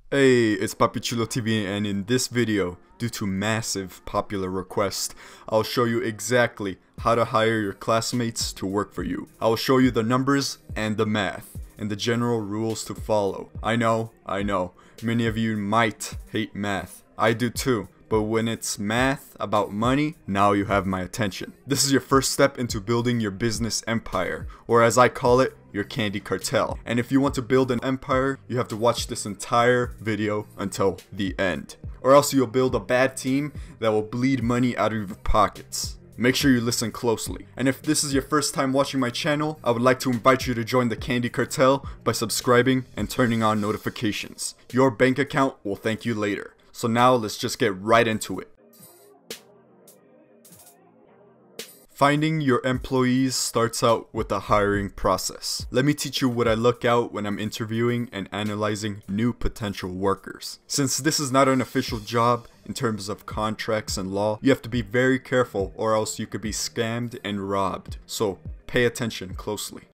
Hey, it's PapiChuloTV, and in this video, due to massive popular request, I'll show you exactly how to hire your classmates to work for you. I'll show you the numbers and the math, and the general rules to follow. I know, many of you might hate math. I do too. But when it's math about money, now you have my attention. This is your first step into building your business empire, or as I call it, your candy cartel. And if you want to build an empire, you have to watch this entire video until the end. Or else you'll build a bad team that will bleed money out of your pockets. Make sure you listen closely. And if this is your first time watching my channel, I would like to invite you to join the Candy Cartel by subscribing and turning on notifications. Your bank account will thank you later. So now let's just get right into it. Finding your employees starts out with the hiring process. Let me teach you what I look out when I'm interviewing and analyzing new potential workers. Since this is not an official job in terms of contracts and law, you have to be very careful or else you could be scammed and robbed. So pay attention closely.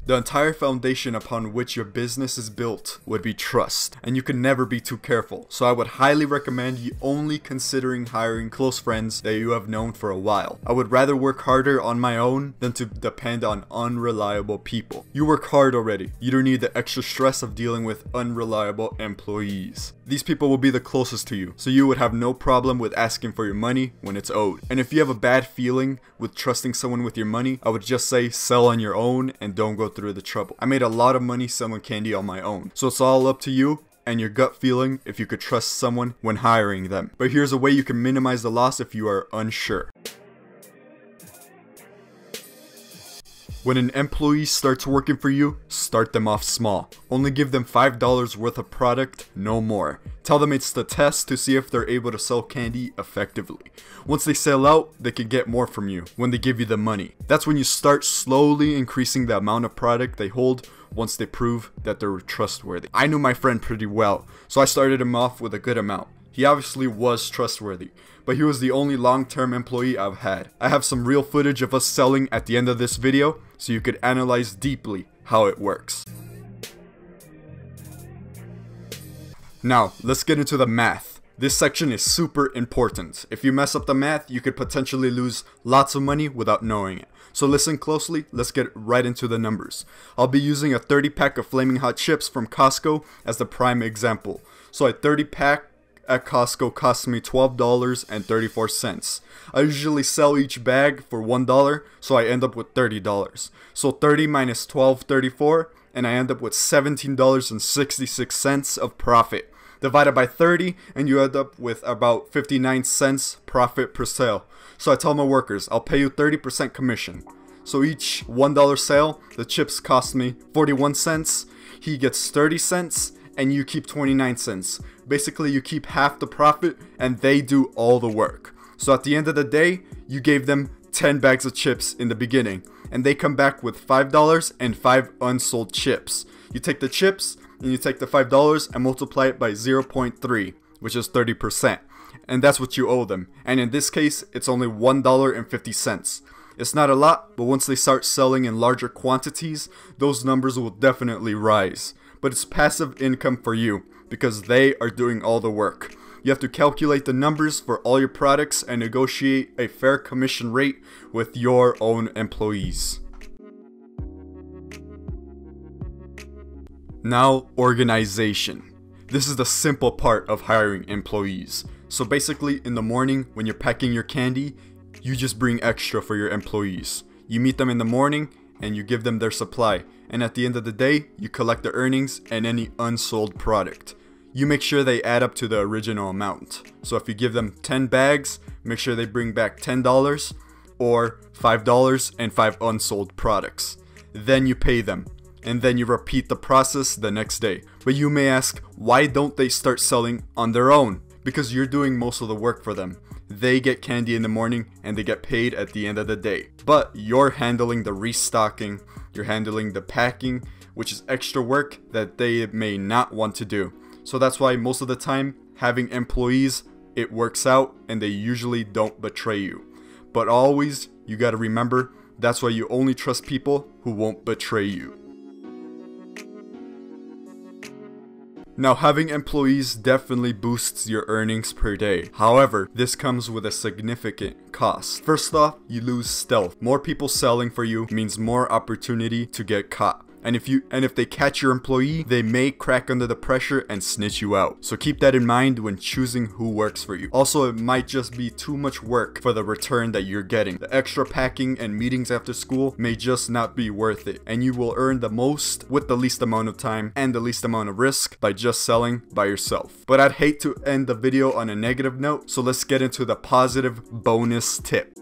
The entire foundation upon which your business is built would be trust, and you can never be too careful. So I would highly recommend you only considering hiring close friends that you have known for a while. I would rather work harder on my own than to depend on unreliable people. You work hard already. You don't need the extra stress of dealing with unreliable employees. These people will be the closest to you, so you would have no problem with asking for your money when it's owed. And if you have a bad feeling with trusting someone with your money, I would just say sell on your own and don't go through the trouble. I made a lot of money selling candy on my own, so it's all up to you and your gut feeling if you could trust someone when hiring them. But here's a way you can minimize the loss if you are unsure. When an employee starts working for you, start them off small. Only give them $5 worth of product, no more. Tell them it's the test to see if they're able to sell candy effectively. Once they sell out, they can get more from you when they give you the money. That's when you start slowly increasing the amount of product they hold once they prove that they're trustworthy. I knew my friend pretty well, so I started him off with a good amount. He obviously was trustworthy, but he was the only long-term employee I've had. I have some real footage of us selling at the end of this video, so you could analyze deeply how it works. Now, let's get into the math. This section is super important. If you mess up the math, you could potentially lose lots of money without knowing it. So listen closely, let's get right into the numbers. I'll be using a 30 pack of Flaming Hot chips from Costco as the prime example. So a 30 pack at Costco costs me $12.34. I usually sell each bag for $1, so I end up with $30. So 30 minus $12.34, and I end up with $17.66 of profit. Divided by 30, and you end up with about 59 cents profit per sale. So I tell my workers, I'll pay you 30% commission. So each $1 sale, the chips cost me 41 cents, he gets 30 cents, and you keep 29 cents. Basically, you keep half the profit and they do all the work. So at the end of the day, you gave them 10 bags of chips in the beginning, and they come back with $5 and 5 unsold chips. You take the chips and you take the $5 and multiply it by 0.3, which is 30%. And that's what you owe them. And in this case, it's only $1.50. It's not a lot, but once they start selling in larger quantities, those numbers will definitely rise. But it's passive income for you because they are doing all the work. You have to calculate the numbers for all your products and negotiate a fair commission rate with your own employees. Now, organization. This is the simple part of hiring employees. So basically, in the morning when you're packing your candy, you just bring extra for your employees. You meet them in the morning and you give them their supply. And at the end of the day, you collect the earnings and any unsold product. You make sure they add up to the original amount. So if you give them 10 bags, make sure they bring back $10 or $5 and 5 unsold products. Then you pay them. And then you repeat the process the next day. But you may ask, why don't they start selling on their own? Because you're doing most of the work for them. They get candy in the morning and they get paid at the end of the day. But you're handling the restocking, you're handling the packing, which is extra work that they may not want to do. So that's why most of the time, having employees, it works out and they usually don't betray you. But always, you gotta remember, that's why you only trust people who won't betray you. Now, having employees definitely boosts your earnings per day. However, this comes with a significant cost. First off, you lose stealth. More people selling for you means more opportunity to get caught. And if they catch your employee, they may crack under the pressure and snitch you out. So keep that in mind when choosing who works for you. Also, it might just be too much work for the return that you're getting. The extra packing and meetings after school may just not be worth it, and you will earn the most with the least amount of time and the least amount of risk by just selling by yourself. But I'd hate to end the video on a negative note, so let's get into the positive bonus tip.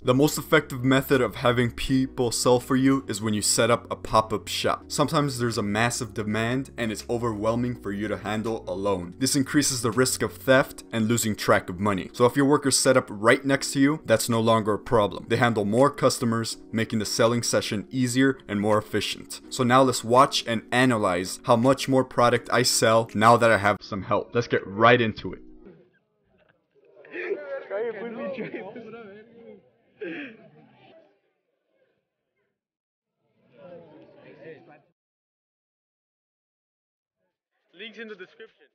The most effective method of having people sell for you is when you set up a pop-up shop. Sometimes there's a massive demand and it's overwhelming for you to handle alone. This increases the risk of theft and losing track of money. So if your workers set up right next to you, that's no longer a problem. They handle more customers, making the selling session easier and more efficient. So now let's watch and analyze how much more product I sell now that I have some help. Let's get right into it. Links in the description.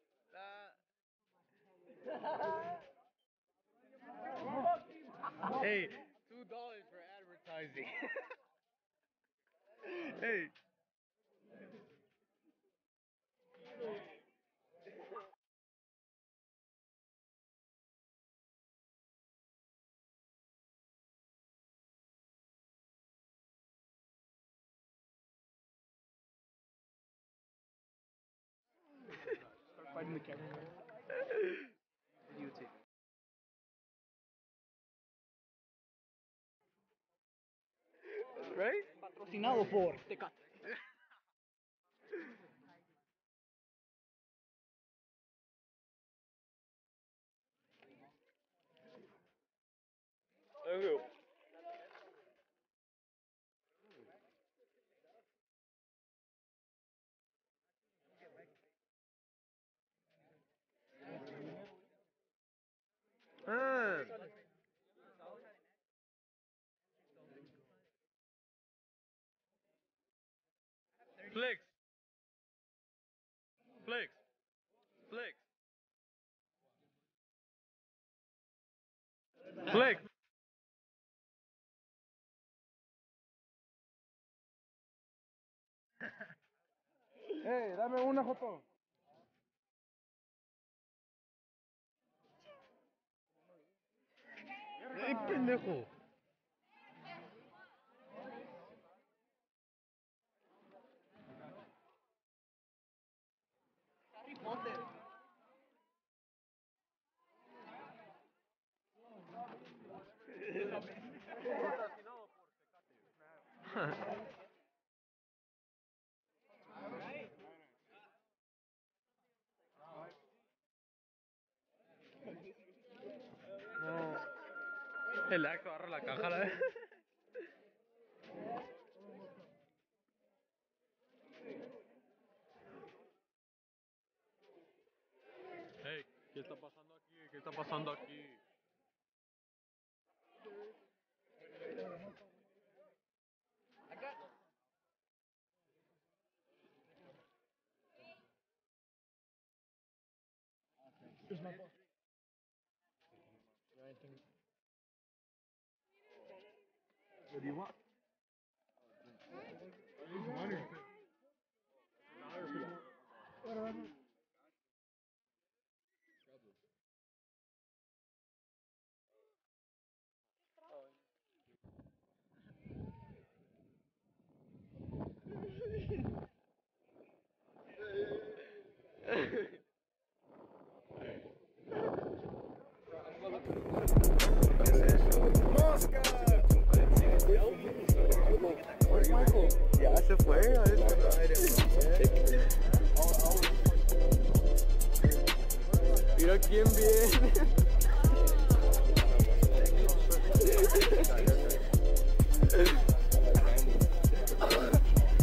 Hey, $2 for advertising. Hey. Start fighting the camera. YouTube. Right? Patrocinado por Tecate. Flex. Flex. Flex. Flex. Hey, dame una foto. Hey, pendejo. No. El acto agarra la caja, la Hey, ¿qué está pasando aquí? ¿Qué está pasando aquí? What do you want? Ya se fue. Mira quién viene.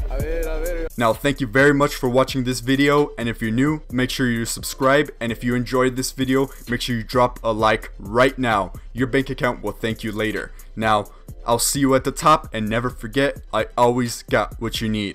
A ver. Now, thank you very much for watching this video, and if you're new, make sure you subscribe, and if you enjoyed this video, make sure you drop a like right now. Your bank account will thank you later. Now, I'll see you at the top, and never forget, I always got what you need.